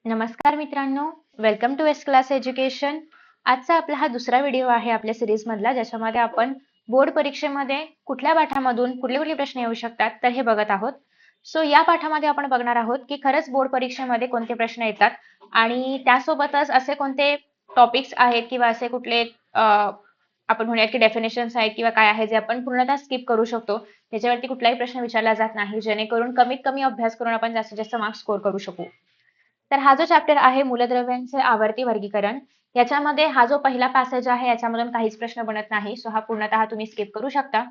नमस्कार मित्रांनो, welcome to S class education. आजचा आपला हा दुसरा व्हिडिओ आहे आपल्या सिरीज मधला, ज्याच्यामध्ये आपण बोर्ड परीक्षेमध्ये कुठल्या पाठामधून कुठले कुठले प्रश्न येऊ शकतात तर हे बघत आहोत. सो या पाठामध्ये आपण बघणार आहोत की खरंच बोर्ड परीक्षेमध्ये कोणते प्रश्न येतात आणि त्यासोबतच असे कोणते टॉपिक्स आहेत किंवा असे कुठले आपण म्हणूया की डेफिनेशन्स आहेत किंवा काय आहे जे आपण पूर्णतः स्किप करू शकतो, त्याच्यावरती कुठलाही प्रश्न विचारला जात नाही, जेणेकरून कमीत कमी अभ्यास करून आपण जास्तीत जास्त मार्क्स स्कोर करू शकू. तर हा जो चॅप्टर आहे मूलद्रव्यांचे आवर्ती वर्गीकरण, याच्यामध्ये हा जो पहिला पॅसेज आहे याच्यामधून काहीच प्रश्न बनत नाही. सो हा पूर्णतः तुम्ही स्किप करू शकता.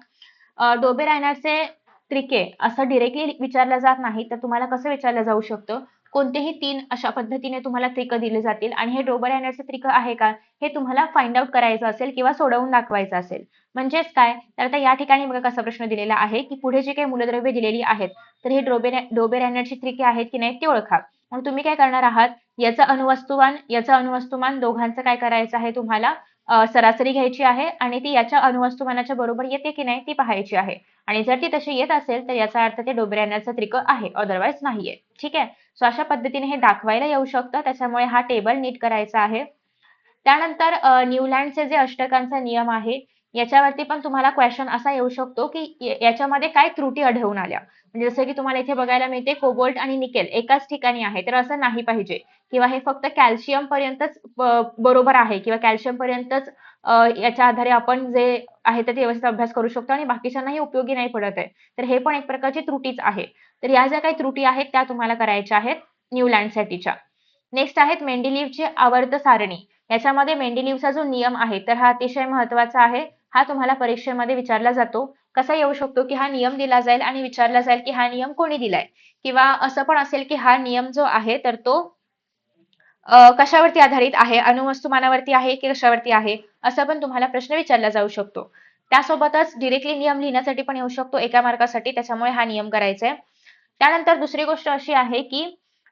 डोबे रायनरचे त्रिके असं डिरेक्टली विचारलं जात नाही, तर तुम्हाला कसं विचारलं जाऊ शकतं, कोणतेही 3 अशा पद्धतीने तुम्हाला त्रिक दिले जातील आणि हे डोबे रायनरचे त्रिक आहे का हे तुम्हाला फाइंड आउट करायचं असेल किंवा सोडवून दाखवायचं असेल. म्हणजेच काय, तर आता या ठिकाणी बघा कसा प्रश्न दिलेला आहे की पुढे जी काही मूलद्रव्ये दिलेली आहेत तर हे डोबे रायनरची त्रिके आहेत की नाही ते ओळखा. मग तुम्ही काय करणार आहात, याचं अणुवस्तुमान दोघांचं काय करायचं आहे तुम्हाला, सरासरी घ्यायची आहे आणि ती याच्या अणुवस्तुमानाच्या बरोबर येते की नाही ती पाहायची आहे. आणि जर ती तशी येत असेल तर याचा अर्थ ते डोबे रायनरचं त्रिक आहे, अदरवाईज नाहीये. ठीक आहे. सो अशा पद्धतीने हे दाखवायला येऊ शकतं, त्याच्यामुळे हा टेबल नीट करायचा आहे. त्यानंतर न्यूलँडचे जे अष्टकांचा नियम आहे याच्यावरती पण तुम्हाला क्वेश्चन असा येऊ शकतो की याच्यामध्ये काय त्रुटी आढळून आल्या. म्हणजे जसं की तुम्हाला इथे बघायला मिळते कोबाल्ट आणि निकेल एकाच ठिकाणी आहे, तर असं नाही पाहिजे. किंवा हे फक्त कॅल्शियम पर्यंतच बरोबर आहे किंवा कॅल्शियम पर्यंतच याच्या आधारे आपण जे आहे ते व्यवस्थित अभ्यास करू शकतो आणि बाकीच्यांनाही उपयोगी नाही पडत आहे. तर हे पण एक प्रकारची त्रुटीच आहे. तर या ज्या काही त्रुटी आहेत त्या तुम्हाला करायच्या आहेत न्यूलँडसाठीच्या. नेक्स्ट आहेत मेंडेलिव्हची आवर्त सारणी. याच्यामध्ये मेंडेलिव्हचा जो नियम आहे तर हा अतिशय महत्वाचा आहे. हा तुम्हाला परीक्षेमध्ये विचारला जातो. कसा येऊ शकतो की हा नियम दिला जाईल आणि विचारला जाईल की हा नियम कोणी दिलाय, किंवा असं पण असेल की हा नियम जो आहे तर तो कशावरती आधारित आहे, अणुवस्तुमानावरती आहे की कशावरती आहे, असं पण तुम्हाला प्रश्न विचारला जाऊ शकतो. त्यासोबतच डिरेक्टली नियम लिहिण्यासाठी पण येऊ शकतो एका मार्कासाठी, त्याच्यामुळे हा नियम करायचा आहे. त्यानंतर दुसरी गोष्ट अशी आहे की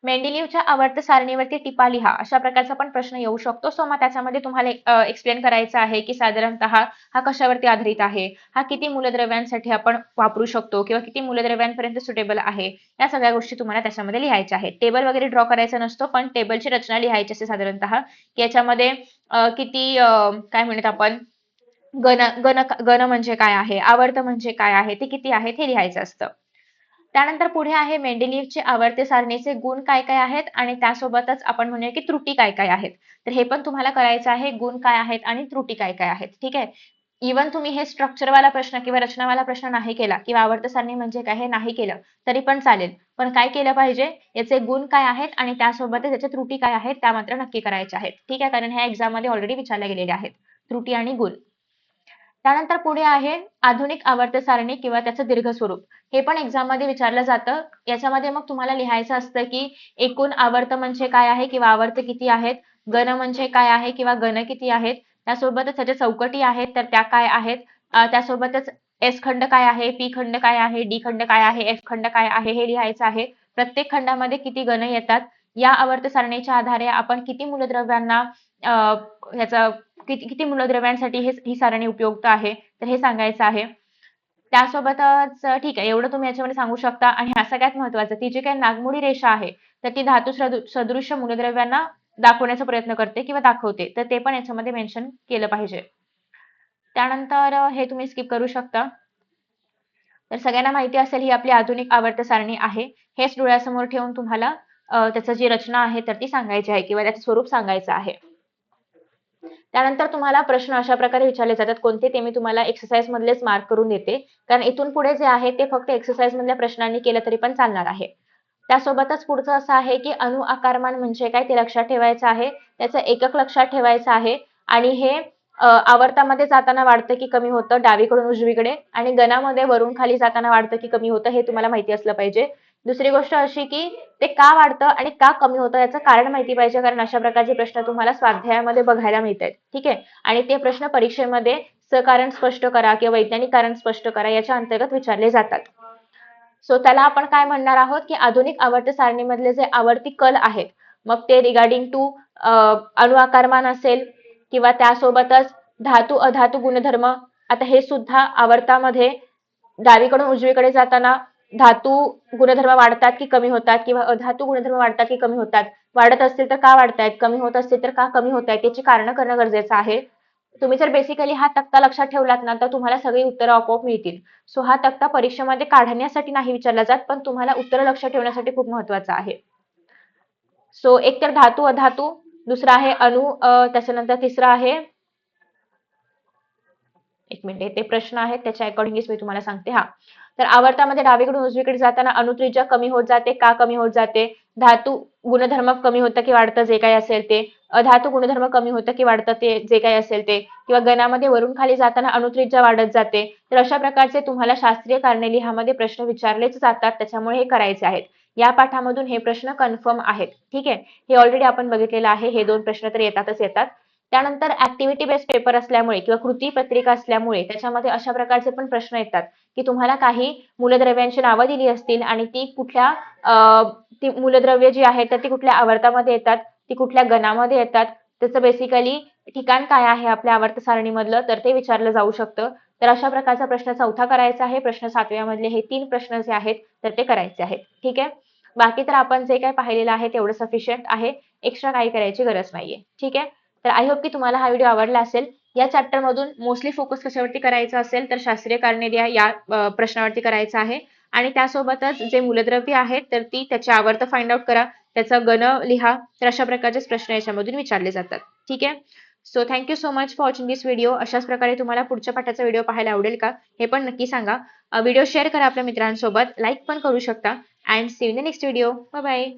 मेंडेलिव्हच्या आवर्त सारणीवरती टिपा लिहा, अशा प्रकारचा पण प्रश्न येऊ शकतो. सो मग त्याच्यामध्ये तुम्हाला एक्सप्लेन करायचं आहे की साधारणतः हा कशावरती आधारित आहे, हा किती मूलद्रव्यांसाठी आपण वापरू शकतो किंवा किती मूलद्रव्यांपर्यंत सुटेबल आहे, या सगळ्या गोष्टी तुम्हाला त्याच्यामध्ये लिहायच्या आहेत. टेबल वगैरे ड्रॉ करायचा नसतो, पण टेबलची रचना लिहायची असते साधारणतः की याच्यामध्ये किती काय म्हणत आपण गण गण गण म्हणजे काय आहे, आवर्त म्हणजे काय आहे, ते किती आहेत हे लिहायचं असतं. त्यानंतर पुढे आहे मेंडेलिव्हचे आवर्त सारणीचे गुण काय काय आहेत आणि त्यासोबतच आपण म्हणूया की त्रुटी काय काय आहेत. तर हे पण तुम्हाला करायचं आहे, गुण काय आहेत आणि त्रुटी काय काय आहेत. ठीक आहे. इव्हन तुम्ही हे स्ट्रक्चरवाला प्रश्न किंवा रचनावाला प्रश्न नाही केला किंवा आवर्त सारणी म्हणजे काय हे नाही केलं तरी पण चालेल, पण काय केलं पाहिजे, याचे गुण काय आहेत आणि त्यासोबतच याच्या त्रुटी काय आहेत त्या मात्र नक्की करायच्या आहेत. ठीक आहे, कारण ह्या एक्झाम मध्ये ऑलरेडी विचारल्या गेलेल्या आहेत त्रुटी आणि गुण. त्यानंतर पुढे आहे आधुनिक आवर्त सारणी किंवा त्याचं दीर्घ स्वरूप. हे पण एक्झाम मध्ये विचारलं जातं. याच्यामध्ये मग तुम्हाला लिहायचं असतं की एकूण आवर्त म्हणजे काय आहे किंवा आवर्त किती आहेत, गण म्हणजे काय आहे किंवा गण किती आहेत, त्यासोबतच त्याच्या चौकटी आहेत तर त्या काय आहेत, त्यासोबतच एस खंड काय आहे, पी खंड काय आहे, डी खंड काय आहे, एफ खंड काय आहे हे लिहायचं आहे. प्रत्येक खंडामध्ये किती गण येतात, या आवर्त सारणीच्या आधारे आपण किती मूलद्रव्यांना ह्याचा किती किती मूलद्रव्यांसाठी ही सारणी उपयुक्त आहे तर हे सांगायचं आहे. त्यासोबतच ठीक आहे, एवढं तुम्ही याच्यामध्ये सांगू शकता. आणि हा सगळ्यात महत्वाचं, ती जी काही नागमोडी रेषा आहे तर ती धातू सदृश्य मूलद्रव्यांना दाखवण्याचा प्रयत्न करते किंवा दाखवते, तर ते पण याच्यामध्ये मेन्शन केलं पाहिजे. त्यानंतर हे तुम्ही स्किप करू शकता. तर सगळ्यांना माहिती असेल ही आपली आधुनिक आवर्त सारणी आहे. हेच डोळ्यासमोर ठेवून तुम्हाला त्याचं जी रचना आहे तर ती सांगायची आहे किंवा त्याचं स्वरूप सांगायचं आहे. त्यानंतर तुम्हाला प्रश्न अशा प्रकारे विचारले जातात कोणते, ते मी तुम्हाला एक्सरसाइज मधलेच मार्क करून देते, कारण इथून पुढे जे आहे ते फक्त एक्सरसाइज मधल्या प्रश्नांनी केलं तरी पण चालणार आहे. त्यासोबतच पुढचं असं आहे की अणु आकारमान म्हणजे काय ते लक्षात ठेवायचं आहे, त्याचं एकक लक्षात ठेवायचं आहे आणि हे आवर्तामध्ये जाताना वाढतं की कमी होतं डावीकडून उजवीकडे, आणि गणामध्ये वरून खाली जाताना वाढतं की कमी होतं हे तुम्हाला माहिती असलं पाहिजे. दुसरी गोष्ट अशी की ते का वाढतं आणि का कमी होतं याचं कारण माहिती पाहिजे, कारण अशा प्रकारचे प्रश्न तुम्हाला स्वाध्यायामध्ये बघायला मिळतात. ठीक आहे, आणि ते प्रश्न परीक्षेमध्ये सकारण स्पष्ट करा किंवा वैज्ञानिक कारण स्पष्ट करा याच्या अंतर्गत विचारले जातात. सो त्याला आपण काय म्हणणार आहोत की आधुनिक आवर्त सारणीमधले जे आवर्ती कल आहेत, मग ते रिगार्डिंग टू अणु आकारमान असेल किंवा त्यासोबतच धातू अधातू गुणधर्म, आता हे सुद्धा आवर्तामध्ये डावीकडून उजवीकडे जाताना धातू गुणधर्म वाढतात की कमी होतात किंवा अधातू गुणधर्म वाढतात की कमी होतात, वाढत असतील तर का वाढतायत, कमी होत असतील तर का कमी होत आहेत, याची कारणं करणं गरजेचं आहे. तुम्ही जर बेसिकली हा तक्ता लक्षात ठेवलात ना, तर तुम्हाला सगळी उत्तरं आपोआप मिळतील. सो हा तक्ता परीक्षेमध्ये काढण्यासाठी नाही विचारला जात, पण तुम्हाला उत्तरं लक्षात ठेवण्यासाठी खूप महत्वाचा आहे. सो एक तर धातू अधातू, दुसरा आहे अणु, त्याच्यानंतर तिसरा आहे, एक मिनिट, ते प्रश्न आहेत त्याच्या अकॉर्डिंगलीच मी तुम्हाला सांगते. हा, तर आवर्तामध्ये डावीकडून उजवीकडे जाताना अणुत्रिज्या कमी होत जाते, का कमी होत जाते? धातू गुणधर्म कमी होतं की वाढतं, जे काही असेल ते. अधातू गुणधर्म कमी होतं की वाढतं, ते जे काही असेल ते. किंवा गणामध्ये वरून खाली जाताना अणुत्रिज्या वाढत जाते. तर अशा प्रकारचे तुम्हाला शास्त्रीय कारणे लिहामध्ये प्रश्न विचारलेच जातात, त्याच्यामुळे हे करायचे आहेत. या पाठामधून हे प्रश्न कन्फर्म आहेत. ठीक आहे, हे ऑलरेडी आपण बघितलेलं आहे. हे 2 प्रश्न तर येतातच येतात. त्यानंतर ऍक्टिव्हिटी बेस्ड पेपर असल्यामुळे किंवा कृती पत्रिका असल्यामुळे त्याच्यामध्ये अशा प्रकारचे पण प्रश्न येतात की तुम्हाला काही मूलद्रव्यांची नावं दिली असतील आणि ती कुठल्या ती मूलद्रव्य जी आहेत तर ती कुठल्या आवर्तामध्ये येतात, ती कुठल्या गणामध्ये येतात, त्याचं बेसिकली ठिकाण काय आहे आपल्या आवर्त सारणीमधलं, तर ते विचारलं जाऊ शकतं. तर अशा प्रकारचा प्रश्न 4था करायचा आहे. प्रश्न 7व्या मधले हे 3 प्रश्न जे आहेत तर ते करायचे आहेत. ठीक आहे, बाकी तर आपण जे काही पाहिलेलं आहे तेवढं सफिशियंट आहे. एक्स्ट्रा काही करायची गरज नाहीये. ठीक आहे, तर आय होप की तुम्हाला हा व्हिडिओ आवडला असेल. या चॅप्टर मधून मोस्टली फोकस कशावरती करायचा असेल तर शास्त्रीय कारणे द्या या प्रश्नावरती करायचा आहे. आणि त्यासोबतच जे मूलद्रव्य आहेत तर ती त्याची आवर्त फाइंड आउट करा, त्याचा गण लिहा. तर अशा प्रकारचे प्रश्न याच्यामधून विचारले जातात. ठीक आहे, so thank you so much for watching this video. अशाच प्रकारे तुम्हाला पुढच्या पाठाचा व्हिडिओ पाहायला आवडेल का, हे पण नक्की सांगा. व्हिडिओ शेअर करा आपल्या मित्रांसोबत, लाईक पण करू शकता. And see you in the next video. Bye bye.